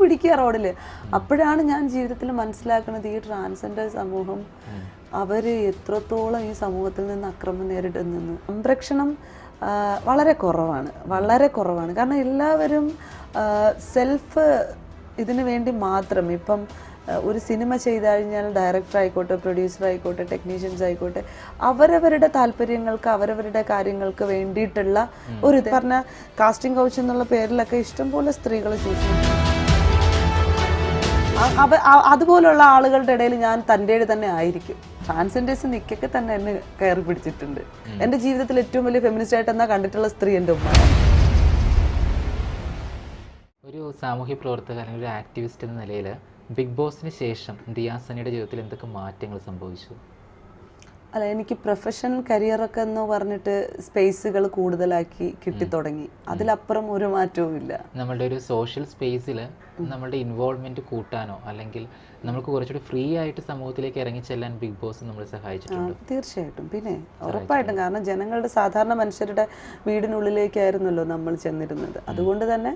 പിടിക്കുക റോഡിൽ. അപ്പോഴാണ് ഞാൻ ജീവിതത്തിൽ മനസ്സിലാക്കുന്നത് ഈ ട്രാൻസ്ജെൻഡർ സമൂഹം അവർ എത്രത്തോളം ഈ സമൂഹത്തിൽ നിന്ന് അക്രമം നേരിടുന്നെന്ന്. സംരക്ഷണം വളരെ കുറവാണ്. കാരണം എല്ലാവരും സെൽഫ് ഇതിനു വേണ്ടി മാത്രം, ഇപ്പം ഒരു സിനിമ ചെയ്തു കഴിഞ്ഞാൽ ഡയറക്ടർ ആയിക്കോട്ടെ, പ്രൊഡ്യൂസർ ആയിക്കോട്ടെ, ടെക്നീഷ്യൻസ് ആയിക്കോട്ടെ, അവരവരുടെ താല്പര്യങ്ങൾക്ക് അവരവരുടെ കാര്യങ്ങൾക്ക് വേണ്ടിയിട്ടുള്ള ഒരു ഇത് പറഞ്ഞാൽ കാസ്റ്റിംഗ് കൗച്ച് എന്നുള്ള പേരിലൊക്കെ ഇഷ്ടംപോലെ സ്ത്രീകൾ ചൂസ് ചെയ്യും. അതുപോലുള്ള ആളുകളുടെ ഇടയിൽ ഞാൻ തൻ്റെ തന്നെ ആയിരിക്കും. ട്രാൻസ്ജെൻഡേഴ്സ് നിക്കൊക്കെ തന്നെ എന്നെ കയറി പിടിച്ചിട്ടുണ്ട്. എൻ്റെ ജീവിതത്തിൽ ഏറ്റവും വലിയ ഫെമിനിസ്റ്റ് ആയിട്ട് എന്നാ കണ്ടിട്ടുള്ള സ്ത്രീ എൻ്റെ ഉമ്മയാണ്. ഒരു സാമൂഹ്യ പ്രവർത്തക അല്ലെങ്കിൽ ഒരു ആക്ടിവിസ്റ്റ് എന്ന നിലയിൽ ബിഗ് ബോസിന് ശേഷം ദിയ സനിയുടെ ജീവിതത്തിൽ എന്തൊക്കെ മാറ്റങ്ങൾ സംഭവിച്ചു? അല്ല, എനിക്ക് പ്രൊഫഷൻ കരിയറൊക്കെ എന്ന് പറഞ്ഞിട്ട് സ്പേസുകൾ കൂടുതലാക്കി കിട്ടിത്തുടങ്ങി. അതിലപ്പുറം ഒരു മാറ്റവും ഇല്ല. നമ്മളുടെ ഒരു സോഷ്യൽ സ്പേസിൽ നമ്മളുടെ ഇൻവോൾവ്മെന്റ് കൂട്ടാനോ അല്ലെങ്കിൽ നമുക്ക് കുറച്ചുകൂടി ഫ്രീ ആയിട്ട് സമൂഹത്തിലേക്ക് ഇറങ്ങിച്ചെല്ലാൻ ബിഗ് ബോസ് നമ്മളെ സഹായിച്ചിട്ടുണ്ട്. തീർച്ചയായിട്ടും, പിന്നെ ഉറപ്പായിട്ടും. കാരണം ജനങ്ങളുടെ, സാധാരണ മനുഷ്യരുടെ വീടിനുള്ളിലേക്കായിരുന്നല്ലോ നമ്മൾ ചെന്നിരുന്നത്. അതുകൊണ്ട് തന്നെ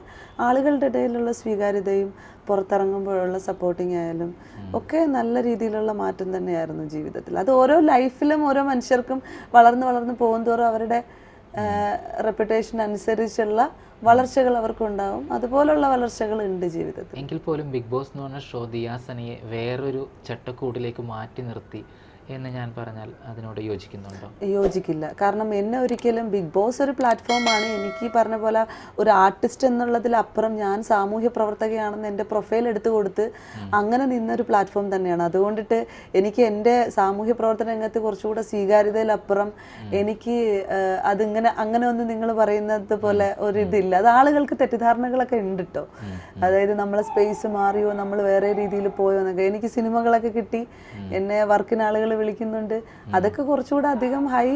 ആളുകളുടെ ഇടയിലുള്ള സ്വീകാര്യതയും പുറത്തിറങ്ങുമ്പോഴുള്ള സപ്പോർട്ടിങ് ആയാലും ഒക്കെ നല്ല രീതിയിലുള്ള മാറ്റം തന്നെയായിരുന്നു ജീവിതത്തിൽ. അത് ഓരോ ലൈഫിലും ഓരോ മനുഷ്യർക്കും വളർന്ന് പോകുന്തോറും അവരുടെ റെപ്യൂട്ടേഷൻ അനുസരിച്ചുള്ള വളർച്ചകൾ അവർക്കുണ്ടാവും. അതുപോലുള്ള വളർച്ചകൾ ഉണ്ട് ജീവിതത്തിൽ. എങ്കിൽ പോലും ബിഗ് ബോസ് എന്ന് പറഞ്ഞ ഷോ ദിയ സനിയെ വേറൊരു ചട്ടക്കൂടിലേക്ക് മാറ്റി നിർത്തി എന്ന് ഞാൻ പറഞ്ഞാൽ അതിനോട് യോജിക്കുന്നുണ്ടോ? യോജിക്കില്ല. കാരണം എന്നെ ഒരിക്കലും ബിഗ് ബോസ് ഒരു പ്ലാറ്റ്ഫോമാണ്. എനിക്ക് ഈ പറഞ്ഞ പോലെ ഒരു ആർട്ടിസ്റ്റ് എന്നുള്ളതിലപ്പുറം ഞാൻ സാമൂഹ്യ പ്രവർത്തകയാണെന്ന് എൻ്റെ പ്രൊഫൈൽ എടുത്തു കൊടുത്ത് അങ്ങനെ നിന്നൊരു പ്ലാറ്റ്ഫോം തന്നെയാണ്. അതുകൊണ്ടിട്ട് എനിക്ക് എൻ്റെ സാമൂഹ്യ പ്രവർത്തന രംഗത്ത് കുറച്ചുകൂടെ സ്വീകാര്യതയിലപ്പുറം എനിക്ക് അങ്ങനെ ഒന്നും നിങ്ങൾ പറയുന്നത് പോലെ ഒരിതില്ല. അത് ആളുകൾക്ക് തെറ്റിദ്ധാരണകളൊക്കെ ഉണ്ട് കേട്ടോ. അതായത് നമ്മളെ സ്പേസ് മാറിയോ, നമ്മൾ വേറെ രീതിയിൽ പോയോ എന്നൊക്കെ. എനിക്ക് സിനിമകളൊക്കെ കിട്ടി, എന്നെ വർക്കിന് ആളുകൾ വിളിക്കുന്നുണ്ട്. അതൊക്കെ കുറച്ചുകൂടെ അധികം ഹൈ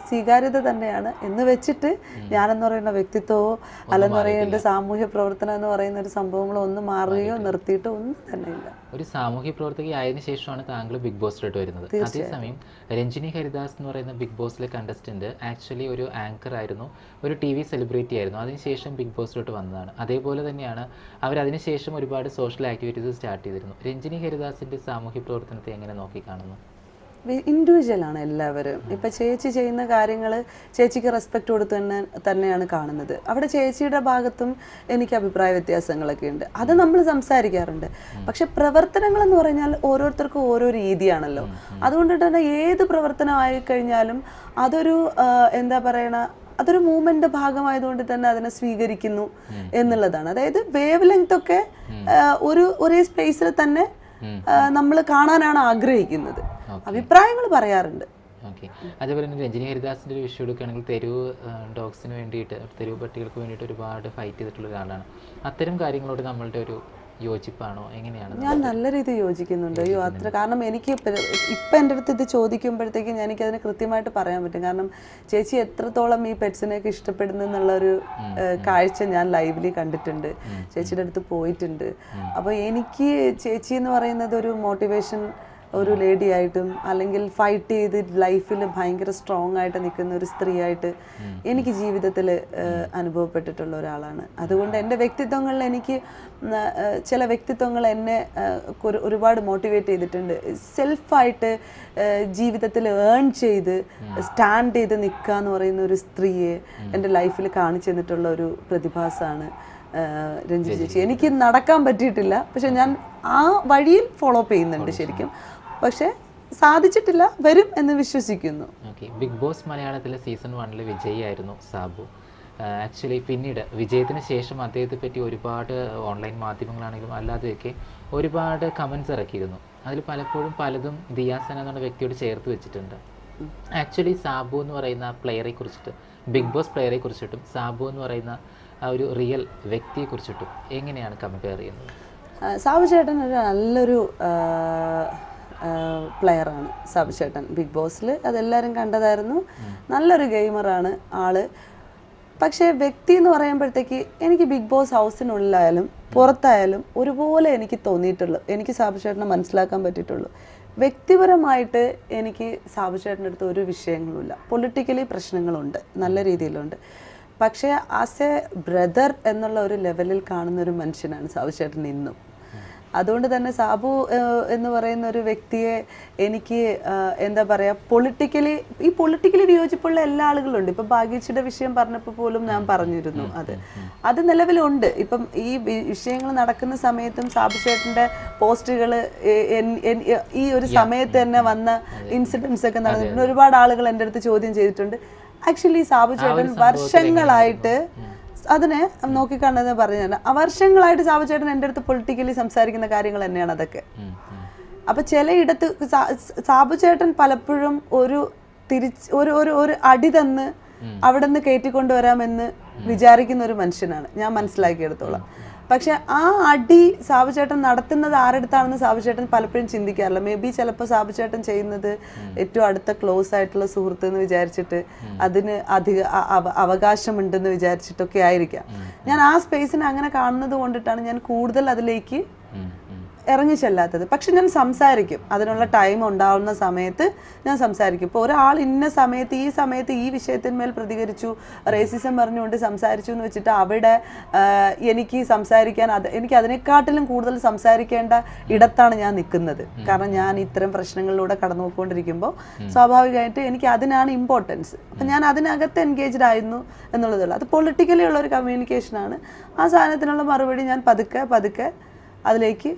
സ്വീകാര്യത തന്നെയാണ്. എന്ന് വെച്ചിട്ട് ഞാനെന്ന് പറയുന്ന വ്യക്തിത്വമോ അല്ലെന്ന് പറയുന്ന എൻ്റെ സാമൂഹ്യ പ്രവർത്തനം എന്ന് പറയുന്ന ഒരു സംഭവങ്ങളോ ഒന്നും മാറുകയോ നിർത്തിയിട്ടോ ഒന്നും തന്നെ ഇല്ല. ഒരു സാമൂഹ്യ പ്രവർത്തക ആയതിനു ശേഷമാണ് താങ്കൾ ബിഗ് ബോസിലോട്ട് വരുന്നത്. അതേസമയം രഞ്ജിനി ഹരിദാസ് എന്ന് പറയുന്ന ബിഗ് ബോസിലെ കണ്ടസ്റ്റന്റ് ആക്ച്വലി ഒരു ആങ്കർ ആയിരുന്നു, ഒരു TV സെലിബ്രിറ്റി ആയിരുന്നു. അതിനുശേഷം ബിഗ് ബോസിലോട്ട് വന്നതാണ്. അതേപോലെ തന്നെയാണ് അവർ അതിനുശേഷം ഒരുപാട് സോഷ്യൽ ആക്ടിവിറ്റീസ് സ്റ്റാർട്ട് ചെയ്തിരുന്നു. രഞ്ജിനി ഹരിദാസിന്റെ സാമൂഹ്യ പ്രവർത്തനത്തെ എങ്ങനെ നോക്കിക്കാണുന്നു? ഇൻഡിവിജ്വലാണ് എല്ലാവരും. ഇപ്പം ചേച്ചി ചെയ്യുന്ന കാര്യങ്ങൾ ചേച്ചിക്ക് റെസ്പെക്റ്റ് കൊടുത്ത് തന്നെയാണ് കാണുന്നത്. അവിടെ ചേച്ചിയുടെ ഭാഗത്തും എനിക്ക് അഭിപ്രായ വ്യത്യാസങ്ങളൊക്കെ ഉണ്ട്. അത് നമ്മൾ സംസാരിക്കാറുണ്ട്. പക്ഷെ പ്രവർത്തനങ്ങൾ എന്ന് പറഞ്ഞാൽ ഓരോരുത്തർക്കും ഓരോ രീതിയാണല്ലോ. അതുകൊണ്ട് തന്നെ ഏത് പ്രവർത്തനം ആയിക്കഴിഞ്ഞാലും അതൊരു എന്താ പറയണ, അതൊരു മൂവ്മെന്റ് ഭാഗമായതുകൊണ്ട് തന്നെ അതിനെ സ്വീകരിക്കുന്നു എന്നുള്ളതാണ്. അതായത് വേവ് ലെങ്ത് ഒക്കെ ഒരേ സ്പേസിൽ തന്നെ നമ്മൾ കാണാനാണ് ആഗ്രഹിക്കുന്നത്. അഭിപ്രായങ്ങൾ പറയാറുണ്ട്. ഓക്കെ. അതേപോലെ തന്നെ രഞ്ജിനി ഹരിദാസിന്റെ ഒരു വിഷയം എടുക്കുകയാണെങ്കിൽ തെരുവ് ഡോഗ്സിന് വേണ്ടിയിട്ട്, തെരുവ് പട്ടികൾക്ക് വേണ്ടിയിട്ട് ഒരുപാട് ഫൈറ്റ് ചെയ്തിട്ടുള്ള ഒരാളാണ്. അത്തരം കാര്യങ്ങളോട് നമ്മളുടെ ഒരു യോജിപ്പാണോ, എങ്ങനെയാണ്? ഞാൻ നല്ല രീതിയിൽ യോജിക്കുന്നുണ്ട്. കാരണം എനിക്ക് ഇപ്പം എൻ്റെ അടുത്ത് ഇത് ചോദിക്കുമ്പോഴത്തേക്കും എനിക്കതിന് കൃത്യമായിട്ട് പറയാൻ പറ്റും. കാരണം ചേച്ചി എത്രത്തോളം ഈ പെറ്റ്സിനെയൊക്കെ ഇഷ്ടപ്പെടുന്നു എന്നുള്ളൊരു കാഴ്ച ഞാൻ ലൈവിലി കണ്ടിട്ടുണ്ട്, ചേച്ചിയുടെ അടുത്ത് പോയിട്ടുണ്ട്. അപ്പോൾ എനിക്ക് ചേച്ചി എന്ന് പറയുന്നത് ഒരു മോട്ടിവേഷൻ, ഒരു ലേഡി ആയിട്ടും അല്ലെങ്കിൽ ഫൈറ്റ് ചെയ്ത് ലൈഫിൽ ഭയങ്കര സ്ട്രോങ് ആയിട്ട് നിൽക്കുന്ന ഒരു സ്ത്രീ ആയിട്ട് എനിക്ക് ജീവിതത്തിൽ അനുഭവപ്പെട്ടിട്ടുള്ള ഒരാളാണ്. അതുകൊണ്ട് എൻ്റെ വ്യക്തിത്വങ്ങളിൽ എനിക്ക് ചില വ്യക്തിത്വങ്ങൾ എന്നെ ഒരുപാട് മോട്ടിവേറ്റ് ചെയ്തിട്ടുണ്ട്. സെൽഫായിട്ട് ജീവിതത്തിൽ ഏൺ ചെയ്ത് സ്റ്റാൻഡ് ചെയ്ത് നിൽക്കുക എന്ന് പറയുന്ന ഒരു സ്ത്രീയെ എൻ്റെ ലൈഫിൽ കാണിച്ചു തന്നിട്ടുള്ള ഒരു പ്രതിഭാസമാണ് രഞ്ജിനി ചേച്ചി. എനിക്ക് നടക്കാൻ പറ്റിയിട്ടില്ല, പക്ഷെ ഞാൻ ആ വഴിയിൽ ഫോളോ അപ്പ് ചെയ്യുന്നുണ്ട് ശരിക്കും. പക്ഷെ സാധിച്ചിട്ടില്ല, വരും എന്ന് വിശ്വസിക്കുന്നു. ബിഗ് ബോസ് മലയാളത്തിലെ സീസൺ 1 വിജയിയായിരുന്നു സാബു. ആക്ച്വലി പിന്നീട് വിജയത്തിന് ശേഷം അദ്ദേഹത്തെ പറ്റി ഒരുപാട് ഓൺലൈൻ മാധ്യമങ്ങളാണെങ്കിലും അല്ലാതെയൊക്കെ ഒരുപാട് കമൻസ് ഇറക്കിയിരുന്നു. അതിൽ പലപ്പോഴും പലതും ദിയ സന എന്നുള്ള വ്യക്തിയോട് ചേർത്ത് വെച്ചിട്ടുണ്ട്. ആക്ച്വലി സാബു എന്ന് പറയുന്ന പ്ലെയറെ കുറിച്ചിട്ട്, ബിഗ് ബോസ് പ്ലെയറെ കുറിച്ചിട്ടും സാബു എന്ന് പറയുന്ന ആ ഒരു റിയൽ വ്യക്തിയെ കുറിച്ചിട്ടും എങ്ങനെയാണ് കമ്പയർ ചെയ്യുന്നത്? സാബു ചേട്ടൻ ഒരു നല്ലൊരു പ്ലെയറാണ്. സാബു ചേട്ടൻ ബിഗ് ബോസിൽ അതെല്ലാവരും കണ്ടതായിരുന്നു. നല്ലൊരു ഗെയിമറാണ് ആള്. പക്ഷേ വ്യക്തി എന്ന് പറയുമ്പോഴത്തേക്ക് എനിക്ക് ബിഗ് ബോസ് ഹൗസിനുള്ളിലായാലും പുറത്തായാലും ഒരുപോലെ എനിക്ക് തോന്നിയിട്ടുള്ളൂ, എനിക്ക് സാബു ചേട്ടനെ മനസ്സിലാക്കാൻ പറ്റിയിട്ടുള്ളൂ. വ്യക്തിപരമായിട്ട് എനിക്ക് സാബു ചേട്ടൻ്റെ അടുത്ത് ഒരു വിഷയങ്ങളുമില്ല. പൊളിറ്റിക്കലി പ്രശ്നങ്ങളുണ്ട്, നല്ല രീതിയിലുണ്ട്. പക്ഷേ ആസ് എ ബ്രദർ എന്നുള്ള ഒരു ലെവലിൽ കാണുന്ന ഒരു മനുഷ്യനാണ് സാബു ചേട്ടൻ ഇന്നും. അതുകൊണ്ട് തന്നെ സാബു എന്ന് പറയുന്ന ഒരു വ്യക്തിയെ എനിക്ക് എന്താ പറയുക, പൊളിറ്റിക്കലി വിയോജിപ്പുള്ള എല്ലാ ആളുകളുണ്ട്. ഇപ്പം ഭാഗ്യച്ചിയുടെ വിഷയം പറഞ്ഞപ്പോൾ പോലും ഞാൻ പറഞ്ഞിരുന്നു അത് നിലവിലുണ്ട്. ഇപ്പം ഈ വിഷയങ്ങൾ നടക്കുന്ന സമയത്തും സാബു ചേട്ടൻ്റെ പോസ്റ്റുകൾ ഈ ഒരു സമയത്ത് തന്നെ വന്ന ഇൻസിഡൻസ് ഒക്കെ നടന്നിട്ടുണ്ട്. ഒരുപാട് ആളുകൾ എൻ്റെ അടുത്ത് ചോദ്യം ചെയ്തിട്ടുണ്ട്. ആക്ച്വലി സാബു ചേട്ടൻ വർഷങ്ങളായിട്ട് അതിനെ നോക്കിക്കാണെന്ന് പറഞ്ഞാൽ വർഷങ്ങളായിട്ട് സാബു ചേട്ടൻ എൻ്റെ അടുത്ത് പൊളിറ്റിക്കലി സംസാരിക്കുന്ന കാര്യങ്ങൾ തന്നെയാണ് അതൊക്കെ. അപ്പൊ ചിലയിടത്ത് സാബു ചേട്ടൻ പലപ്പോഴും ഒരു അടി തന്ന് അവിടെ നിന്ന് കയറ്റിക്കൊണ്ടുവരാമെന്ന് വിചാരിക്കുന്ന ഒരു മനുഷ്യനാണ് ഞാൻ മനസ്സിലാക്കിയെടുത്തോളം. പക്ഷെ ആ അടി സാബു ചേട്ടൻ നടത്തുന്നത് ആരെടുത്താണെന്ന് സാബു ചേട്ടൻ പലപ്പോഴും ചിന്തിക്കാറില്ല. മേ ബി ചിലപ്പോൾ സാബു ചേട്ടൻ ചെയ്യുന്നത് ഏറ്റവും അടുത്ത ക്ലോസ് ആയിട്ടുള്ള സുഹൃത്ത് എന്ന് വിചാരിച്ചിട്ട് അതിന് അധിക അവകാശമുണ്ടെന്ന് വിചാരിച്ചിട്ടൊക്കെ ആയിരിക്കാം. ഞാൻ ആ സ്പേസിനെ അങ്ങനെ കാണുന്നത് കൊണ്ടിട്ടാണ് ഞാൻ കൂടുതൽ അതിലേക്ക് ഇറങ്ങി ചെല്ലാത്തത്. പക്ഷെ ഞാൻ സംസാരിക്കും, അതിനുള്ള ടൈം ഉണ്ടാവുന്ന സമയത്ത് ഞാൻ സംസാരിക്കും. ഇപ്പോൾ ഒരാൾ ഇന്ന സമയത്ത് ഈ വിഷയത്തിന്മേൽ പ്രതികരിച്ചു, റേസിസം പറഞ്ഞുകൊണ്ട് സംസാരിച്ചു എന്ന് വെച്ചിട്ട് അവിടെ എനിക്ക് സംസാരിക്കാൻ എനിക്ക് അതിനെക്കാട്ടിലും കൂടുതൽ സംസാരിക്കേണ്ട ഇടത്താണ് ഞാൻ നിൽക്കുന്നത്. കാരണം ഞാൻ ഇത്തരം പ്രശ്നങ്ങളിലൂടെ കടന്നു പോയിക്കൊണ്ടിരിക്കുമ്പോൾ സ്വാഭാവികമായിട്ട് എനിക്ക് അതിനാണ് ഇമ്പോർട്ടൻസ്. അപ്പം ഞാൻ അതിനകത്ത് എൻഗേജ്ഡ് ആയിരുന്നു എന്നുള്ളതുള്ളൂ. അത് പൊളിറ്റിക്കലി ഉള്ള ഒരു കമ്മ്യൂണിക്കേഷനാണ്. ആ സാധനത്തിനുള്ള മറുപടി ഞാൻ പതുക്കെ അതിലേക്ക്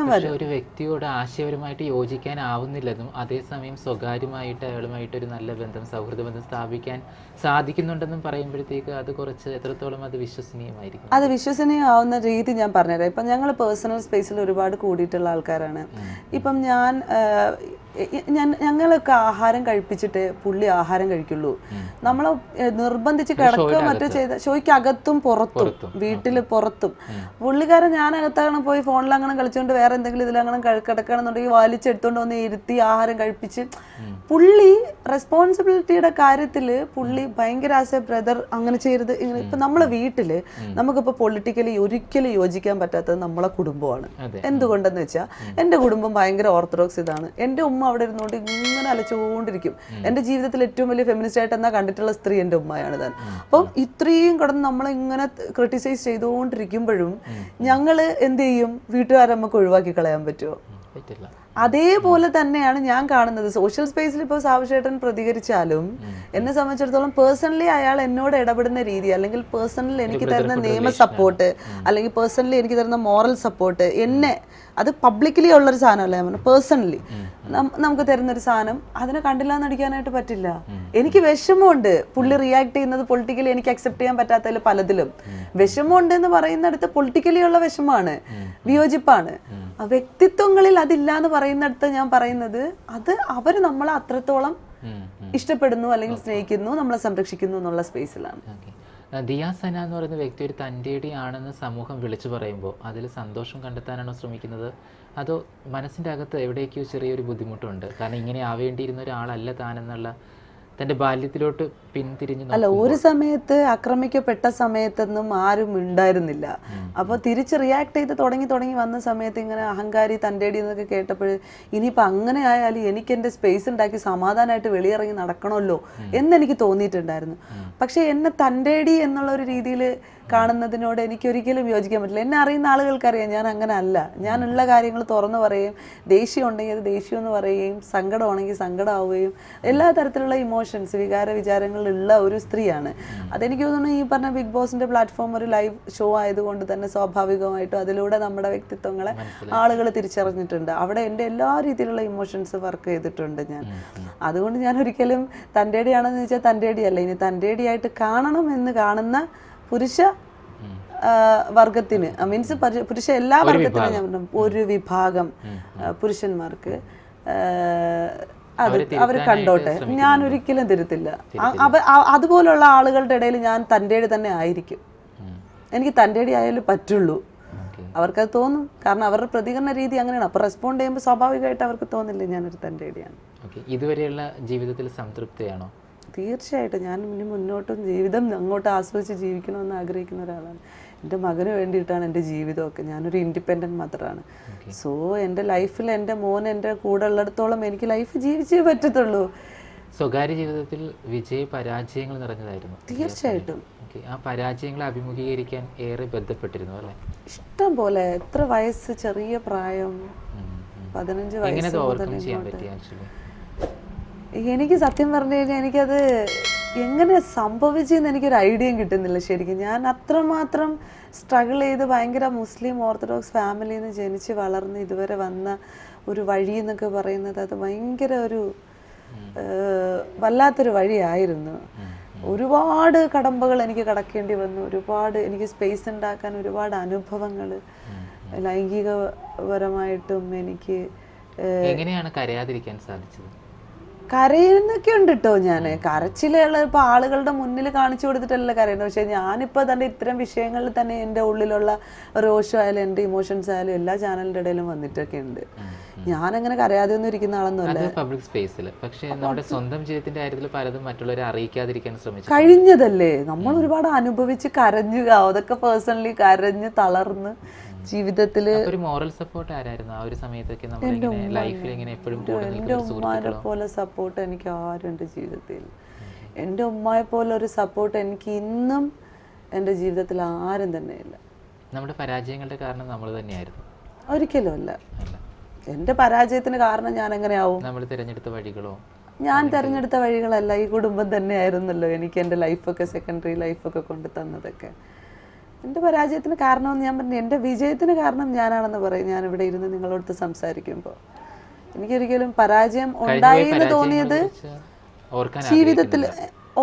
പക്ഷെ ഒരു വ്യക്തിയോട് ആശയപരമായിട്ട് യോജിക്കാനാവുന്നില്ലെന്നും അതേസമയം സ്വകാര്യമായിട്ട് അയാളുമായിട്ട് ഒരു നല്ല ബന്ധം, സൗഹൃദ ബന്ധം സ്ഥാപിക്കാൻ സാധിക്കുന്നുണ്ടെന്നും പറയുമ്പോഴത്തേക്ക് അത് കുറച്ച് എത്രത്തോളം അത് വിശ്വസനീയമായിരിക്കും? അത് വിശ്വസനീയമാവുന്ന രീതി ഞാൻ പറഞ്ഞുതരാം. ഇപ്പം ഞങ്ങൾ പേഴ്സണൽ സ്പേസിൽ ഒരുപാട് കൂടിയിട്ടുള്ള ആൾക്കാരാണ്. ഇപ്പം ഞങ്ങളൊക്കെ ആഹാരം കഴിപ്പിച്ചിട്ട് പുള്ളി ആഹാരം കഴിക്കുള്ളൂ. നമ്മളെ നിർബന്ധിച്ച് കിടക്കുക മറ്റോ ചെയ്ത ഷോയ്ക്കകത്തും പുറത്തും വീട്ടിൽ പുറത്തും പുള്ളിക്കാരൻ ഞാനകത്താണ് പോയി ഫോണിൽ അങ്ങനെ കളിച്ചുകൊണ്ട് വേറെ എന്തെങ്കിലും ഇതിലങ്ങനെ കിടക്കണമെന്നുണ്ടെങ്കിൽ വലിച്ചെടുത്തോണ്ട് വന്ന് ഇരുത്തി ആഹാരം കഴിപ്പിച്ച് പുള്ളി റെസ്പോൺസിബിലിറ്റിയുടെ കാര്യത്തിൽ പുള്ളി ഭയങ്കര ആസ് എ ബ്രദർ അങ്ങനെ ചെയ്യരുത്. ഇപ്പൊ നമ്മളെ വീട്ടില് നമുക്കിപ്പോ പൊളിറ്റിക്കലി ഒരിക്കലും യോജിക്കാൻ പറ്റാത്തത് നമ്മളെ കുടുംബമാണ്. എന്തുകൊണ്ടെന്ന് വെച്ചാൽ എൻ്റെ കുടുംബം ഭയങ്കര ഓർത്തഡോക്സ് ഇതാണ്. എൻ്റെ ഉമ്മ അവിടെ ഇരുന്നുകൊണ്ട് ഇങ്ങനെ അലച്ചുകൊണ്ടിരിക്കും. എൻ്റെ ജീവിതത്തിൽ ഏറ്റവും വലിയ ഫെമിനിസ്റ്റ് ആയിട്ട് എന്നാ കണ്ടിട്ടുള്ള സ്ത്രീ എൻ്റെ ഉമ്മയാണ് താൻ. അപ്പം ഇത്രയും കിടന്ന് നമ്മളിങ്ങനെ ക്രിട്ടിസൈസ് ചെയ്തുകൊണ്ടിരിക്കുമ്പോഴും ഞങ്ങൾ എന്ത് ചെയ്യും? വീട്ടുകാരെ നമുക്ക് ഒഴിവാക്കി കളയാൻ പറ്റുമോ? അതേപോലെ തന്നെയാണ് ഞാൻ കാണുന്നത്. സോഷ്യൽ സ്പേസിൽ ഇപ്പോൾ സാബു ചേട്ടൻ പ്രതികരിച്ചാലും എന്നെ സംബന്ധിച്ചിടത്തോളം പേഴ്സണലി അയാൾ എന്നോട് ഇടപെടുന്ന രീതി, അല്ലെങ്കിൽ പേഴ്സണലി എനിക്ക് തരുന്ന നിയമ സപ്പോർട്ട്, അല്ലെങ്കിൽ പേഴ്സണലി എനിക്ക് തരുന്ന മോറൽ സപ്പോർട്ട്, എന്നെ അത് പബ്ലിക്കലി ഉള്ളൊരു സാധനമല്ല, ഞാൻ പേഴ്സണലി നമുക്ക് തരുന്നൊരു സാധനം അതിനെ കണ്ടില്ല എന്നടിക്കാനായിട്ട് പറ്റില്ല. എനിക്ക് വിഷമമുണ്ട് പുള്ളി റിയാക്ട് ചെയ്യുന്നത് പൊളിറ്റിക്കലി എനിക്ക് അക്സെപ്റ്റ് ചെയ്യാൻ പറ്റാത്തതിൽ പലതിലും. വിഷമമുണ്ട് എന്ന് പറയുന്നിടത്ത് പൊളിറ്റിക്കലി ഉള്ള വിഷമാണ്, വിയോജിപ്പാണ്. വ്യക്തിത്വങ്ങളിൽ അതില്ല എന്ന് പറയുന്നിടത്ത് ഞാൻ പറയുന്നത് അത് അവർ നമ്മളെ അത്രത്തോളം ഇഷ്ടപ്പെടുന്നു, അല്ലെങ്കിൽ സ്നേഹിക്കുന്നു, നമ്മളെ സംരക്ഷിക്കുന്നു എന്നുള്ള സ്പേസിലാണ്. ദിയ സന എന്ന് പറയുന്ന വ്യക്തി ഒരു തൻ്റെടി ആണെന്ന് സമൂഹം വിളിച്ചു പറയുമ്പോൾ അതിൽ സന്തോഷം കണ്ടെത്താനാണോ ശ്രമിക്കുന്നത്, അതോ മനസ്സിൻ്റെ അകത്ത് എവിടേക്കോ ചെറിയൊരു ബുദ്ധിമുട്ടുണ്ട്? കാരണം ഇങ്ങനെ ആവേണ്ടിയിരുന്ന ഒരാളല്ല താനെന്നുള്ള തൻ്റെ ബാല്യത്തിലോട്ട് പിന്തിരിഞ്ഞു. അല്ല, ഒരു സമയത്ത് ആക്രമിക്കപ്പെട്ട സമയത്തൊന്നും ആരും ഉണ്ടായിരുന്നില്ല. അപ്പോൾ തിരിച്ച് റിയാക്ട് ചെയ്ത് തുടങ്ങി വന്ന സമയത്ത് ഇങ്ങനെ അഹങ്കാരി തൻ്റെടി എന്നൊക്കെ കേട്ടപ്പോൾ ഇനിയിപ്പോൾ അങ്ങനെ ആയാലും എനിക്ക് എൻ്റെ സ്പേസ് ഉണ്ടാക്കി സമാധാനമായിട്ട് വെളിയിറങ്ങി നടക്കണമല്ലോ എന്നെനിക്ക് തോന്നിയിട്ടുണ്ടായിരുന്നു. പക്ഷേ എന്നെ തൻ്റെടി എന്നുള്ള ഒരു രീതിയിൽ കാണുന്നതിനോട് എനിക്കൊരിക്കലും യോജിക്കാൻ പറ്റില്ല. എന്നെ അറിയുന്ന ആളുകൾക്കറിയാം ഞാൻ അങ്ങനെ അല്ല. ഞാനുള്ള കാര്യങ്ങൾ തുറന്നു പറയുകയും ദേഷ്യം ഉണ്ടെങ്കിൽ അത് ദേഷ്യം എന്ന് പറയുകയും സങ്കടമാണെങ്കിൽ സങ്കടമാവുകയും എല്ലാ തരത്തിലുള്ള ഇമോഷൻസ്, വികാര വിചാരങ്ങളുള്ള ഒരു സ്ത്രീയാണ്. അതെനിക്ക് തോന്നുന്നു ഈ പറഞ്ഞ ബിഗ് ബോസിന്റെ പ്ലാറ്റ്ഫോം ഒരു ലൈവ് ഷോ ആയതുകൊണ്ട് തന്നെ സ്വാഭാവികമായിട്ടും അതിലൂടെ നമ്മുടെ വ്യക്തിത്വങ്ങളെ ആളുകൾ തിരിച്ചറിഞ്ഞിട്ടുണ്ട്. അവിടെ എൻ്റെ എല്ലാ രീതിയിലുള്ള ഇമോഷൻസ് വർക്ക് ചെയ്തിട്ടുണ്ട് ഞാൻ. അതുകൊണ്ട് ഞാൻ ഒരിക്കലും തൻ്റെടിയാണെന്ന് ചോദിച്ചാൽ തൻ്റെടിയല്ല. ഇനി തൻ്റെടിയായിട്ട് കാണണം എന്ന് കാണുന്ന പുരുഷ വർഗത്തിന്, മീൻസ് പുരുഷ എല്ലാ വർഗത്തിനും ഞാൻ പറഞ്ഞു, ഒരു വിഭാഗം പുരുഷന്മാർക്ക് അവർ കണ്ടോട്ടെ, ഞാൻ ഒരിക്കലും തിരുത്തില്ല. അതുപോലുള്ള ആളുകളുടെ ഇടയിൽ ഞാൻ തൻ്റെടി തന്നെ ആയിരിക്കും. എനിക്ക് തൻ്റെടി ആയാലും പറ്റുള്ളൂ. അവർക്കത് തോന്നും, കാരണം അവരുടെ പ്രതികരണ രീതി അങ്ങനെയാണ്. അപ്പോൾ റെസ്പോണ്ട് ചെയ്യുമ്പോൾ സ്വാഭാവികമായിട്ട് അവർക്ക് തോന്നില്ലേ ഞാനൊരു തൻ്റെടിയാണ്. ഇതുവരെയുള്ള ജീവിതത്തിൽ സംതൃപ്തിയാണോ? തീർച്ചയായിട്ടും. ഞാൻ ഇനി മുന്നോട്ടും ജീവിതം അങ്ങോട്ട് ആസ്വദിച്ച് ജീവിക്കണമെന്ന് ആഗ്രഹിക്കുന്ന ഒരാളാണ്. എൻ്റെ മകന് വേണ്ടിയിട്ടാണ് എൻ്റെ ജീവിതമൊക്കെ. ഞാനൊരു ഇൻഡിപെൻഡൻറ്റ് മദറാണ്. സോ എൻ്റെ ലൈഫിൽ എൻ്റെ മോൻ എൻ്റെ കൂടെ ഉള്ളിടത്തോളം എനിക്ക് ലൈഫ് ജീവിച്ചേ പറ്റത്തുള്ളൂ. സ്വകാര്യ ജീവിതത്തിൽ വിജയ പരാജയങ്ങൾ നിറഞ്ഞതായിരുന്നു. തീർച്ചയായിട്ടും. ഓക്കെ, ആ പരാജയങ്ങളെ അഭിമുഖീകരിക്കാൻ ഏറെ ബന്ധപ്പെട്ടിരുന്നു അല്ലേ? ഇഷ്ടം പോലെ. എത്ര വയസ്സ്, ചെറിയ പ്രായം, 15 എങ്ങനെ വയസ്സ് ഓവർകം മുതൽ ചെയ്യാൻ ഇങ്ങോട്ട്. പറ്റി ആക്ച്വലി? എനിക്ക് സത്യം പറഞ്ഞു കഴിഞ്ഞാൽ എനിക്കത് എങ്ങനെ സംഭവിച്ചെന്ന് എനിക്കൊരു ഐഡിയയും കിട്ടുന്നില്ല ശരിക്കും. ഞാൻ അത്രമാത്രം സ്ട്രഗിൾ ചെയ്ത് ഭയങ്കര മുസ്ലിം ഓർത്തഡോക്സ് ഫാമിലിയിൽ നിന്ന് ജനിച്ച് വളർന്ന് ഇതുവരെ വന്ന ഒരു വഴി എന്നൊക്കെ പറയുന്നത് അത് ഭയങ്കര ഒരു വല്ലാത്തൊരു വഴിയായിരുന്നു. ഒരുപാട് കടമ്പകൾ എനിക്ക് കടക്കേണ്ടി വന്നു. ഒരുപാട് എനിക്ക് സ്പേസ് ഉണ്ടാക്കാൻ ഒരുപാട് അനുഭവങ്ങൾ ലൈംഗികപരമായിട്ടും എനിക്ക്. എങ്ങനെയാണ് കരയാതിരിക്കാൻ സാധിച്ചത്? കരയുന്നൊക്കെ ഉണ്ട് കേട്ടോ. ഞാൻ കരച്ചിലുള്ള ഇപ്പൊ ആളുകളുടെ മുന്നിൽ കാണിച്ചു കൊടുത്തിട്ടല്ല കരയുന്നത്. പക്ഷെ ഞാനിപ്പോൾ തന്നെ ഇത്തരം വിഷയങ്ങളിൽ തന്നെ എൻ്റെ ഉള്ളിലുള്ള രോഷം ആയാലും എൻ്റെ ഇമോഷൻസ് ആയാലും എല്ലാ ചാനലിൻ്റെ ഇടയിലും വന്നിട്ടൊക്കെ ഉണ്ട്. ഞാനങ്ങനെ കരയാതെ ഒന്നും ഇരിക്കുന്ന ആളൊന്നുമല്ല. പബ്ലിക് സ്പേസിൽ. പക്ഷേ നമ്മുടെ സ്വന്തം ജീവിതത്തിന്റെ കാര്യത്തിൽ പലതും മറ്റുള്ളവരെ അറിയിക്കാതിരിക്കാൻ ശ്രമിച്ചു. കഴിഞ്ഞതല്ലേ, നമ്മൾ ഒരുപാട് അനുഭവിച്ച് കരഞ്ഞു, അതൊക്കെ പേഴ്സണലി കരഞ്ഞ് തളർന്ന് ജീവിതത്തില്. ഒരു മോറൽ സപ്പോർട്ട് ആരായിരുന്നു ആ ഒരു സമയത്തൊക്കെ? ലൈഫിൽ ഇങ്ങനെ എപ്പോഴും എൻ്റെ ഉമ്മാനെ പോലെ സപ്പോർട്ട് എനിക്ക് ആരും എൻ്റെ ജീവിതത്തിൽ. എൻ്റെ ഉമ്മയെ പോലെ ഒരു സപ്പോർട്ട് എനിക്ക് ഇന്നും എൻ്റെ ജീവിതത്തിൽ ആരും തന്നെയില്ല. നമ്മുടെ പരാജയങ്ങളുടെ കാരണം നമ്മൾ തന്നെയായിരുന്നു? ഒരിക്കലും അല്ല. എൻ്റെ പരാജയത്തിന് കാരണം ഞാൻ എങ്ങനെയാവും? നമ്മൾ തിരഞ്ഞെടുത്ത വഴികളോ? ഞാൻ തിരഞ്ഞെടുത്ത വഴികളല്ല, ഈ കുടുംബം തന്നെയായിരുന്നല്ലോ എനിക്ക് എൻ്റെ ലൈഫൊക്കെ, സെക്കൻഡറി ലൈഫൊക്കെ കൊണ്ട് തന്നതൊക്കെ. എൻ്റെ പരാജയത്തിന് കാരണമെന്ന് ഞാൻ പറഞ്ഞു, എൻ്റെ വിജയത്തിന് കാരണം ഞാനാണെന്ന് പറയും. ഞാനിവിടെ ഇരുന്ന് നിങ്ങളോട് സംസാരിക്കുമ്പോൾ എനിക്കൊരിക്കലും പരാജയം ഉണ്ടായി എന്ന് തോന്നിയത് ജീവിതത്തിൽ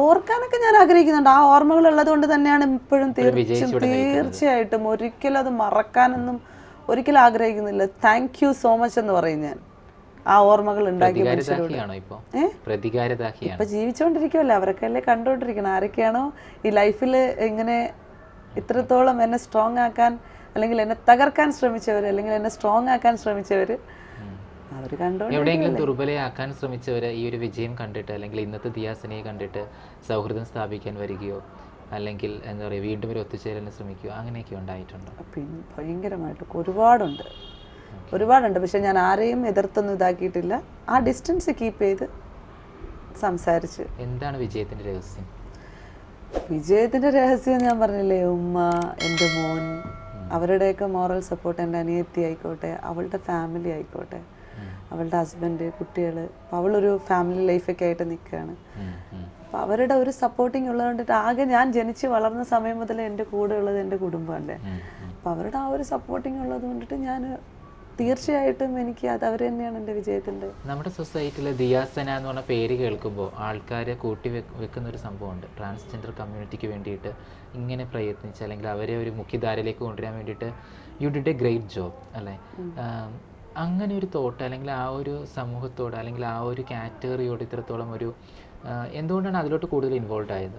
ഓർക്കാനൊക്കെ ഞാൻ ആഗ്രഹിക്കുന്നുണ്ട്. ആ ഓർമ്മകൾ ഉള്ളത് കൊണ്ട് തന്നെയാണ് ഇപ്പോഴും തീർച്ചയായിട്ടും ഒരിക്കലും അത് മറക്കാനൊന്നും ഒരിക്കലും ആഗ്രഹിക്കുന്നില്ല. താങ്ക് യു സോ മച്ച് എന്ന് പറയും ഞാൻ ആ ഓർമ്മകൾ ഉണ്ടാക്കി. ഇപ്പൊ ജീവിച്ചോണ്ടിരിക്കുമല്ലോ, അവരൊക്കെ അല്ലേ കണ്ടോണ്ടിരിക്കണം. ആരൊക്കെയാണോ ഈ ലൈഫിൽ ഇങ്ങനെ ഇത്രത്തോളം എന്നെ സ്ട്രോങ് ആക്കാൻ അല്ലെങ്കിൽ എന്നെ തകർക്കാൻ ശ്രമിച്ചവർ, അല്ലെങ്കിൽ എന്നെ സ്ട്രോങ് ആക്കാൻ ശ്രമിച്ചവർ, അവർ കണ്ടോണ്ട്. എവിടെയെങ്കിലും ദുർബലയാക്കാൻ ശ്രമിച്ചവർ ഈ ഒരു വിജയം കണ്ടിട്ട് അല്ലെങ്കിൽ ഇന്നത്തെ ദിയാസിനെ കണ്ടിട്ട് സൗഹൃദം സ്ഥാപിക്കാൻ വരികയോ അല്ലെങ്കിൽ എന്താ പറയുക വീണ്ടും ഒരു ഒത്തുചേരലിന് ശ്രമിക്കുകയോ അങ്ങനെയൊക്കെ ഉണ്ടായിട്ടുണ്ടോ? ഭയങ്കരമായിട്ട് ഒരുപാടുണ്ട്. പക്ഷെ ഞാൻ ആരെയും എതിർത്തൊന്നും ഇതാക്കിയിട്ടില്ല. ആ ഡിസ്റ്റൻസ് കീപ്പ് ചെയ്ത് സംസാരിച്ച്. എന്താണ് വിജയത്തിന്റെ രഹസ്യം? വിജയത്തിന്റെ രഹസ്യം ഞാൻ പറഞ്ഞില്ലേ, ഉമ്മ, എൻ്റെ മോൻ, അവരുടെയൊക്കെ മോറൽ സപ്പോർട്ട്, എൻ്റെ അനിയത്തി ആയിക്കോട്ടെ, അവളുടെ ഫാമിലി ആയിക്കോട്ടെ, അവളുടെ ഹസ്ബൻഡ്, കുട്ടികൾ. അപ്പോൾ അവളൊരു ഫാമിലി ലൈഫൊക്കെ ആയിട്ട് നിൽക്കുകയാണ്. അപ്പോൾ അവരുടെ ഒരു സപ്പോർട്ടിങ് ഉള്ളത് കൊണ്ടിട്ട് ആകെ ഞാൻ ജനിച്ച് വളർന്ന സമയം മുതൽ എൻ്റെ കൂടെ ഉള്ളത് എൻ്റെ കുടുംബമല്ലേ. അപ്പോൾ അവരുടെ ആ ഒരു സപ്പോർട്ടിങ് ഉള്ളത് കൊണ്ടിട്ട് ഞാൻ തീർച്ചയായിട്ടും എനിക്ക് അത് അവർ തന്നെയാണ് എൻ്റെ വിജയത്തിൻ്റെ. നമ്മുടെ സൊസൈറ്റിയിൽ ദിയാസന എന്ന് പറഞ്ഞ പേര് കേൾക്കുമ്പോൾ ആൾക്കാരെ കൂട്ടി വെക്കുന്ന ഒരു സംഭവമുണ്ട്. ട്രാൻസ്ജെൻഡർ കമ്മ്യൂണിറ്റിക്ക് വേണ്ടിയിട്ട് ഇങ്ങനെ പ്രയത്നിച്ച് അല്ലെങ്കിൽ അവരെ ഒരു മുഖ്യധാരയിലേക്ക് കൊണ്ടുവരാൻ വേണ്ടിയിട്ട് you did A great job അല്ലേ? അങ്ങനെ ഒരു തോട്ട് അല്ലെങ്കിൽ ആ ഒരു സമൂഹത്തോട് അല്ലെങ്കിൽ ആ ഒരു കാറ്റഗറിയോട് ഇത്രത്തോളം ഒരു എന്തുകൊണ്ടാണ് അതിലോട്ട് കൂടുതൽ ഇൻവോൾവ് ആയത്?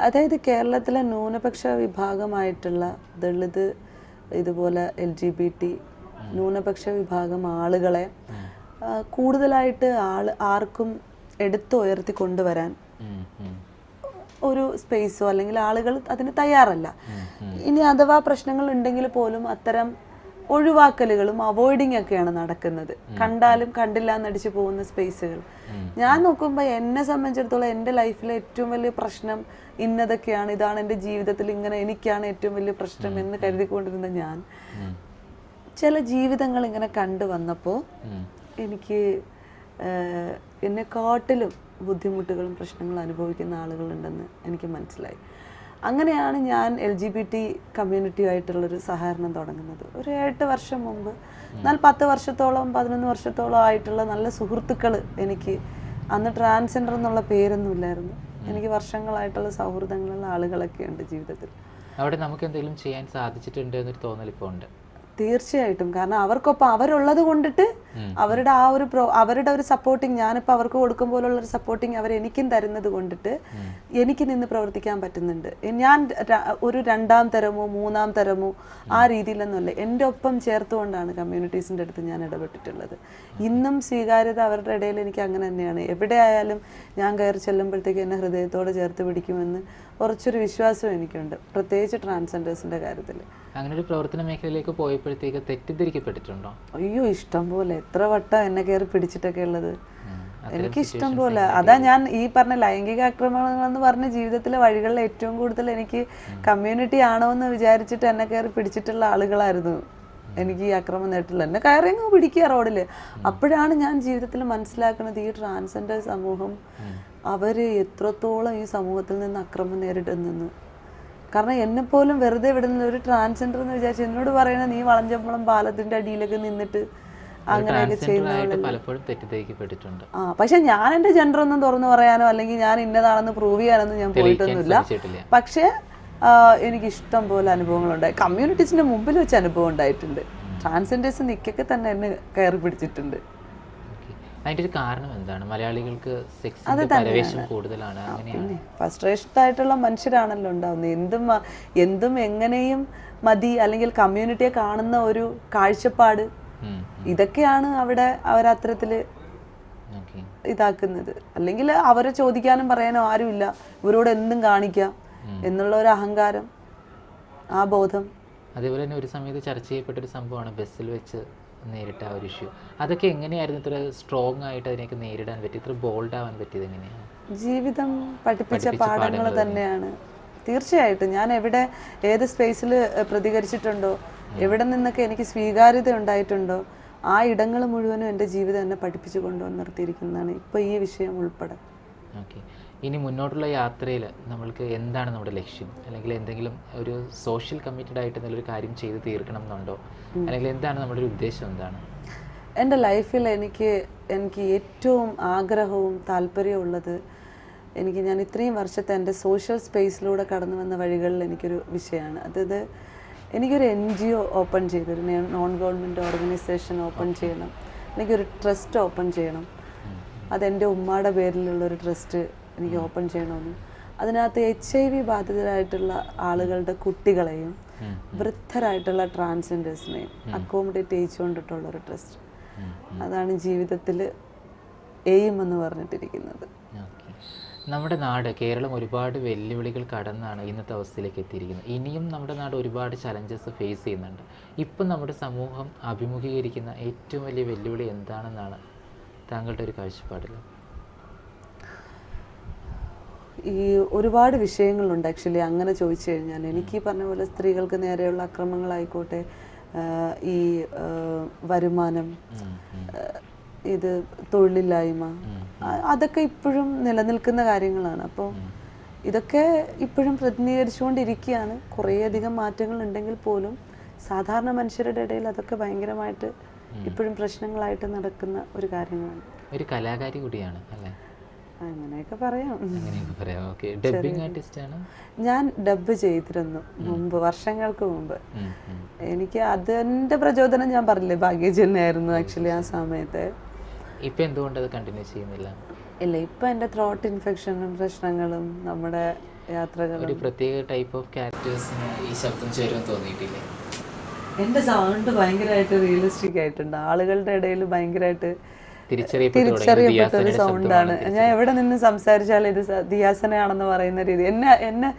അതായത് കേരളത്തിലെ ന്യൂനപക്ഷ വിഭാഗമായിട്ടുള്ള ദളിത്, ഇതുപോലെ LGBT ന്യൂനപക്ഷ വിഭാഗം ആളുകളെ കൂടുതലായിട്ട് ആർക്കും എടുത്തുയർത്തി കൊണ്ടുവരാൻ ഒരു സ്പേസോ അല്ലെങ്കിൽ ആളുകൾ അതിന് തയ്യാറല്ല. ഇനി അഥവാ പ്രശ്നങ്ങൾ ഉണ്ടെങ്കിൽ പോലും അത്തരം ഒഴിവാക്കലുകളും അവോയ്ഡിങ് ഒക്കെയാണ് നടക്കുന്നത്. കണ്ടാലും കണ്ടില്ല എന്നടിച്ചു പോകുന്ന സ്പേസുകൾ. ഞാൻ നോക്കുമ്പോൾ എന്നെ സംബന്ധിച്ചിടത്തോളം എൻ്റെ ലൈഫിലെ ഏറ്റവും വലിയ പ്രശ്നം ഇന്നതൊക്കെയാണ്, ഇതാണ് എൻ്റെ ജീവിതത്തിൽ ഇങ്ങനെ എനിക്കാണ് ഏറ്റവും വലിയ പ്രശ്നം എന്ന് കരുതിക്കൊണ്ടിരുന്ന ഞാൻ ചില ജീവിതങ്ങൾ ഇങ്ങനെ കണ്ടു വന്നപ്പോൾ എനിക്ക് എന്നെക്കാട്ടിലും ബുദ്ധിമുട്ടുകളും പ്രശ്നങ്ങളും അനുഭവിക്കുന്ന ആളുകളുണ്ടെന്ന് എനിക്ക് മനസ്സിലായി. അങ്ങനെയാണ് ഞാൻ LGBT കമ്മ്യൂണിറ്റിയുമായിട്ടുള്ളൊരു സഹകരണം തുടങ്ങുന്നത്. ഒരു 8 വർഷം മുമ്പ്. എന്നാൽ 10 വർഷത്തോളം 11 വർഷത്തോളം ആയിട്ടുള്ള നല്ല സുഹൃത്തുക്കൾ എനിക്ക്. അന്ന് ട്രാൻസ്ജെൻഡർ എന്നുള്ള പേരൊന്നും ഇല്ലായിരുന്നു. എനിക്ക് വർഷങ്ങളായിട്ടുള്ള സൗഹൃദങ്ങളുള്ള ആളുകളൊക്കെ ഉണ്ട് ജീവിതത്തിൽ. അവിടെ നമുക്ക് എന്തെങ്കിലും ചെയ്യാൻ സാധിച്ചിട്ടുണ്ട് എന്നൊരു തോന്നൽ ഇപ്പോൾ ഉണ്ട്. തീർച്ചയായിട്ടും. കാരണം അവർക്കൊപ്പം അവരുള്ളത് കൊണ്ടിട്ട് അവരുടെ ആ ഒരു അവരുടെ ഒരു സപ്പോർട്ടിങ് ഞാനിപ്പോൾ അവർക്ക് കൊടുക്കും പോലുള്ള ഒരു സപ്പോർട്ടിങ് അവരെനിക്കും തരുന്നത് കൊണ്ടിട്ട് എനിക്ക് നിന്ന് പ്രവർത്തിക്കാൻ പറ്റുന്നുണ്ട്. ഞാൻ ഒരു 2ാം തരമോ 3ാം തരമോ ആ രീതിയിലൊന്നുമല്ല, എൻ്റെ ഒപ്പം ചേർത്തുകൊണ്ടാണ് കമ്മ്യൂണിറ്റീസിൻ്റെ അടുത്ത് ഞാൻ ഇടപെട്ടിട്ടുള്ളത്. ഇന്നും സ്വീകാര്യത അവരുടെ ഇടയിൽ എനിക്ക് അങ്ങനെ തന്നെയാണ്. എവിടെ ആയാലും ഞാൻ കയറി ചെല്ലുമ്പോഴത്തേക്ക് എന്നെ ഹൃദയത്തോടെ ചേർത്ത് പിടിക്കുമെന്ന് കുറച്ചൊരു വിശ്വാസം എനിക്കുണ്ട്, പ്രത്യേകിച്ച് ട്രാൻസ്ജെൻഡേഴ്സിൻ്റെ കാര്യത്തിൽ. അങ്ങനെ ഒരു പ്രവർത്തന മേഖലയിലേക്ക് പോയപ്പോഴത്തേക്ക് തെറ്റിദ്ധരിക്കപ്പെട്ടിട്ടുണ്ടോ? അയ്യോ, ഇഷ്ടം പോലെ. എത്ര വട്ടം എന്നെ കയറി പിടിച്ചിട്ടൊക്കെ ഉള്ളത്. എനിക്ക് ഇഷ്ടം പോലെ. അതാ ഞാൻ ഈ പറഞ്ഞ ലൈംഗിക ആക്രമണങ്ങൾ എന്ന് പറഞ്ഞ ജീവിതത്തിലെ വഴികളിൽ ഏറ്റവും കൂടുതൽ എനിക്ക് കമ്മ്യൂണിറ്റി ആണോ എന്ന് വിചാരിച്ചിട്ട് എന്നെ കയറി പിടിച്ചിട്ടുള്ള ആളുകളായിരുന്നു എനിക്ക് ഈ അക്രമം നേരിട്ടില്ല. എന്നെ കയറി അങ്ങ് പിടിക്കുക റോഡിൽ. അപ്പോഴാണ് ഞാൻ ജീവിതത്തിൽ മനസ്സിലാക്കുന്നത് ഈ ട്രാൻസ്ജെൻഡർ സമൂഹം അവർ എത്രത്തോളം ഈ സമൂഹത്തിൽ നിന്ന് അക്രമം നേരിടുന്നെന്ന്. കാരണം എന്നെപ്പോലും വെറുതെ വിടുന്ന ഒരു ട്രാൻസ്ജെൻഡർ എന്ന് വിചാരിച്ചു എന്നോട് പറയുന്നത് നീ വളഞ്ചമ്പളം പാലത്തിൻ്റെ അടിയിലൊക്കെ നിന്നിട്ട് അങ്ങനെയൊക്കെ ചെയ്യുന്ന. പക്ഷെ ഞാൻ എൻ്റെ ജെൻഡർ ഒന്നും തുറന്നു പറയാനോ അല്ലെങ്കിൽ ഞാൻ ഇന്നതാണെന്ന് പ്രൂവ് ചെയ്യാനൊന്നും ഞാൻ പോയിട്ടൊന്നുമില്ല. പക്ഷേ എനിക്ക് ഇഷ്ടം പോലെ അനുഭവങ്ങളുണ്ടായി. കമ്മ്യൂണിറ്റീസിന്റെ മുമ്പിൽ വെച്ച് അനുഭവം ഉണ്ടായിട്ടുണ്ട്. ട്രാൻസ്ജെൻഡേഴ്സ് നിക്കൊക്കെ തന്നെ എന്നെ കയറി പിടിച്ചിട്ടുണ്ട്. അതിന്റെ ഒരു കാരണം എന്താണ്? മലയാളികൾക്ക് കൂടുതലാണ്, ഫ്രസ്ട്രേഷൻ ആയിട്ടുള്ള മനുഷ്യരാണല്ലോ ഉണ്ടാവുന്നത്. എന്തും എങ്ങനെയും മതി, അല്ലെങ്കിൽ കമ്മ്യൂണിറ്റിയെ കാണുന്ന ഒരു കാഴ്ചപ്പാട്, ഇതൊക്കെയാണ് അവിടെ അവരത്തരത്തില് ഇതാക്കുന്നത്. അല്ലെങ്കിൽ അവരെ ചോദിക്കാനും പറയാനോ ആരുമില്ല, ഇവരോട് എന്തും കാണിക്കാം എന്നുള്ള ഒരു അഹങ്കാരം, ആ ബോധം. അതേപോലെ തന്നെ ഒരു സമയത്ത് ചർച്ച ചെയ്യപ്പെട്ടൊരു സംഭവമാണ് ബസ്സിൽ വെച്ച് നേരിട്ട ആ ഒരു ഇഷ്യൂ. അതൊക്കെ എങ്ങനെയായിരുന്നു ഇത്ര സ്ട്രോങ് ആയിട്ട് അതിനൊക്കെ നേരിടാൻ പറ്റി, ഇത്ര ബോൾഡ് ആവാൻ പറ്റിയത് എങ്ങനെയാണ്? ജീവിതം പഠിപ്പിച്ച പാഠങ്ങൾ തന്നെയാണ്. തീർച്ചയായിട്ടും ഞാൻ എവിടെ ഏത് സ്പേസിൽ പ്രതികരിച്ചിട്ടുണ്ടോ, എവിടെ നിന്നൊക്കെ എനിക്ക് സ്വീകാര്യത ഉണ്ടായിട്ടുണ്ടോ, ആ ഇടങ്ങൾ മുഴുവനും എൻ്റെ ജീവിതം എന്നെ പഠിപ്പിച്ചു കൊണ്ടുവന്ന് നിർത്തിയിരിക്കുന്നതാണ്, ഇപ്പോൾ ഈ വിഷയം ഉൾപ്പെടെ. ഓക്കെ, ഇനി മുന്നോട്ടുള്ള യാത്രയിൽ നമ്മൾക്ക് എന്താണ് നമ്മുടെ ലക്ഷ്യം? അല്ലെങ്കിൽ എന്തെങ്കിലും ഒരു സോഷ്യൽ കമ്മിറ്റഡ് ആയിട്ട് എന്തെങ്കിലും ഒരു കാര്യം ചെയ്ത് തീർക്കണം എന്നുണ്ടോ? അല്ലെങ്കിൽ എന്താണ് നമ്മുടെ ഒരു ഉദ്ദേശം? എന്താണ് എൻ്റെ ലൈഫിൽ എനിക്ക് ഏറ്റവും ആഗ്രഹവും താല്പര്യവും ഉള്ളത്, ഞാൻ ഇത്രയും വർഷത്തെ എൻ്റെ സോഷ്യൽ സ്പേസിലൂടെ കടന്നു വന്ന വഴികളിൽ എനിക്കൊരു വിഷയമാണ്. അതായത് എനിക്കൊരു NGO ഓപ്പൺ ചെയ്ത്, ഒരു നോൺ ഗവൺമെൻറ് ഓർഗനൈസേഷൻ ഓപ്പൺ ചെയ്യണം, എനിക്കൊരു ട്രസ്റ്റ് ഓപ്പൺ ചെയ്യണം. അതെൻ്റെ ഉമ്മയുടെ പേരിലുള്ളൊരു ട്രസ്റ്റ് എനിക്ക് ഓപ്പൺ ചെയ്യണമെന്നും അതിനകത്ത് HIV ബാധിതരായിട്ടുള്ള ആളുകളുടെ കുട്ടികളെയും വൃദ്ധരായിട്ടുള്ള ട്രാൻസ്ജെൻഡേഴ്സിനെയും അക്കോമഡേറ്റ് ചെയ്തുകൊണ്ടിട്ടുള്ളൊരു ട്രസ്റ്റ്. അതാണ് ജീവിതത്തിൽ എയിം എന്ന് പറഞ്ഞിട്ടിരിക്കുന്നത്. നമ്മുടെ നാട് കേരളം ഒരുപാട് വെല്ലുവിളികൾ കടന്നാണ് ഇന്നത്തെ അവസ്ഥയിലേക്ക് എത്തിയിരിക്കുന്നത്. ഇനിയും നമ്മുടെ നാട് ഒരുപാട് ചലഞ്ചസ് ഫേസ് ചെയ്യുന്നുണ്ട്. ഇപ്പം നമ്മുടെ സമൂഹം അഭിമുഖീകരിക്കുന്ന ഏറ്റവും വലിയ വെല്ലുവിളി എന്താണെന്നാണ് താങ്കളുടെ ഒരു കാഴ്ചപ്പാടിൽ? ഈ ഒരുപാട് വിഷയങ്ങളുണ്ട് ആക്ച്വലി അങ്ങനെ ചോദിച്ചു കഴിഞ്ഞാൽ. എനിക്ക് പറഞ്ഞ പോലെ സ്ത്രീകൾക്ക് നേരെയുള്ള അക്രമങ്ങളായിക്കോട്ടെ, ഈ വരുമാനം, ഇത് തൊഴിലില്ലായ്മ, അതൊക്കെ ഇപ്പോഴും നിലനിൽക്കുന്ന കാര്യങ്ങളാണ്. അപ്പോൾ ഇതൊക്കെ ഇപ്പോഴും പ്രതിനിധീകരിച്ചുകൊണ്ടിരിക്കുകയാണ്. കുറേയധികം മാറ്റങ്ങൾ ഉണ്ടെങ്കിൽ പോലും സാധാരണ മനുഷ്യരുടെ ഇടയിൽ അതൊക്കെ ഭയങ്കരമായിട്ട് ഇപ്പോഴും പ്രശ്നങ്ങളായിട്ട് നടക്കുന്ന ഒരു കാര്യങ്ങളാണ്. ഒരു കലാകാരി കൂടിയാണ് അല്ലേ? അങ്ങനെയൊക്കെ പറയാം. ഞാൻ ഡബ് ചെയ്തിരുന്നു മുമ്പ്, വർഷങ്ങൾക്ക് മുമ്പ്. എനിക്ക് അതിന്റെ പ്രചോദനം ഞാൻ പറഞ്ഞില്ലേ, ഭാഗ്യജ് തന്നെയായിരുന്നു ആക്ച്വലി ആ സമയത്ത്. ഇപ്പൊ എന്തുകൊണ്ട് അത് കണ്ടിന്യൂ ചെയ്യുന്നില്ല? ഇല്ല, ഇപ്പൊ എന്റെ ത്രോട്ട് ഇൻഫെക്ഷനും പ്രശ്നങ്ങളും നമ്മുടെ യാത്രകളും. ഒരു പ്രത്യേക ടൈപ്പ് ഓഫ് ക്യാരക്ടേഴ്സിന് ഈ ശബ്ദം ചേരുമെന്ന് തോന്നിയിട്ടില്ലേ? എന്റെ സൗണ്ട് ഭയങ്കരമായിട്ട് റിയലിസ്റ്റിക് ആയിട്ടുണ്ട്. ആളുകളുടെ ഇടയിൽ ഭയങ്കരമായിട്ട് തിരിച്ചറിയപ്പെട്ടൊരു സൗണ്ടാണ്. ഞാൻ എവിടെ നിന്ന് സംസാരിച്ചാലും ഇത് ദിയാസനയാണെന്ന് പറയുന്ന രീതി. എന്നെ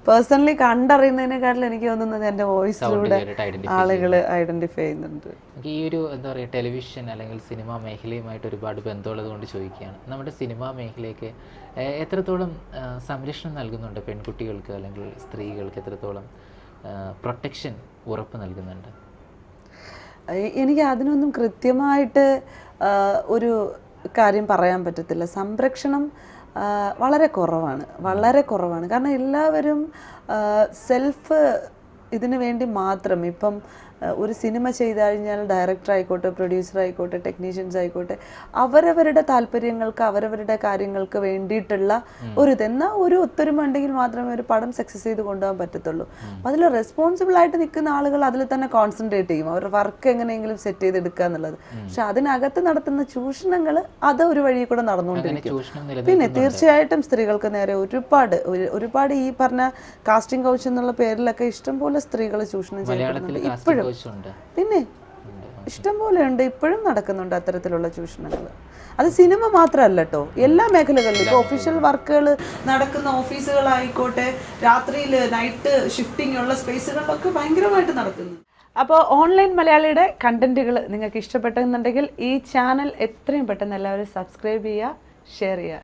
പേഴ്സണലി കണ്ടറിയുന്നതിനെക്കാട്ടിൽ എനിക്ക് തോന്നുന്നത് എൻ്റെ വോയിസിലൂടെ ആളുകൾ ഐഡന്റിഫൈ ചെയ്യുന്നുണ്ട്. ഈ ഒരു എന്താ പറയുക, ടെലിവിഷൻ അല്ലെങ്കിൽ സിനിമാ മേഖലയുമായിട്ട് ഒരുപാട് ബന്ധമുള്ളത് കൊണ്ട് ചോദിക്കുകയാണ്. നമ്മുടെ സിനിമാ മേഖലയ്ക്ക് എത്രത്തോളം സംരക്ഷണം നൽകുന്നുണ്ട് പെൺകുട്ടികൾക്ക് അല്ലെങ്കിൽ സ്ത്രീകൾക്ക്? എത്രത്തോളം പ്രൊട്ടക്ഷൻ ഉറപ്പ് നൽകുന്നുണ്ട്? എനിക്ക് അതിനൊന്നും കൃത്യമായിട്ട് ഒരു കാര്യം പറയാൻ പറ്റത്തില്ല. സംരക്ഷണം വളരെ കുറവാണ്. കാരണം എല്ലാവരും സെൽഫ് ഇതിനു വേണ്ടി മാത്രം, ഇപ്പം ഒരു സിനിമ ചെയ്തു കഴിഞ്ഞാൽ ഡയറക്ടർ ആയിക്കോട്ടെ, പ്രൊഡ്യൂസർ ആയിക്കോട്ടെ, ടെക്നീഷ്യൻസ് ആയിക്കോട്ടെ, അവരവരുടെ താല്പര്യങ്ങൾക്ക് അവരവരുടെ കാര്യങ്ങൾക്ക് വേണ്ടിയിട്ടുള്ള എന്നാൽ ഒരു ഒത്തൊരുമ ഉണ്ടെങ്കിൽ മാത്രമേ ഒരു പടം സക്സസ് ചെയ്ത് കൊണ്ടുപോകാൻ പറ്റത്തുള്ളൂ. അപ്പം അതിൽ റെസ്പോൺസിബിൾ ആയിട്ട് നിൽക്കുന്ന ആളുകൾ അതിൽ തന്നെ കോൺസെൻട്രേറ്റ് ചെയ്യും, അവരുടെ വർക്ക് എങ്ങനെയെങ്കിലും സെറ്റ് ചെയ്തെടുക്കുക എന്നുള്ളത്. പക്ഷെ അതിനകത്ത് നടത്തുന്ന ചൂഷണങ്ങൾ അത് ഒരു വഴി കൂടെ നടന്നുകൊണ്ടിരിക്കും. പിന്നെ തീർച്ചയായിട്ടും സ്ത്രീകൾക്ക് നേരെ ഒരുപാട് ഈ പറഞ്ഞ കാസ്റ്റിംഗ് കൗച്ച് എന്നുള്ള പേരിലൊക്കെ ഇഷ്ടംപോലെ സ്ത്രീകൾ ചൂഷണം ചെയ്യുന്നുണ്ട് ഇപ്പോഴും. പിന്നെ ഇഷ്ടം പോലെ ഉണ്ട്, ഇപ്പോഴും നടക്കുന്നുണ്ട് അത്തരത്തിലുള്ള ചൂഷണങ്ങൾ. അത് സിനിമ മാത്രമല്ല കേട്ടോ, എല്ലാ മേഖലകളിലും. ഇപ്പോൾ ഒഫീഷ്യൽ വർക്കുകൾ നടക്കുന്ന ഓഫീസുകളായിക്കോട്ടെ, രാത്രിയിൽ നൈറ്റ് ഷിഫ്റ്റിംഗ് ഉള്ള സ്പേസുകളിലൊക്കെ ഭയങ്കരമായിട്ട് നടക്കുന്നു. അപ്പോൾ ഓൺലൈൻ മലയാളിയുടെ കണ്ടന്റുകൾ നിങ്ങൾക്ക് ഇഷ്ടപ്പെട്ടെന്നുണ്ടെങ്കിൽ ഈ ചാനൽ എത്രയും പെട്ടെന്ന് എല്ലാവരും സബ്സ്ക്രൈബ് ചെയ്യുക, ഷെയർ ചെയ്യുക.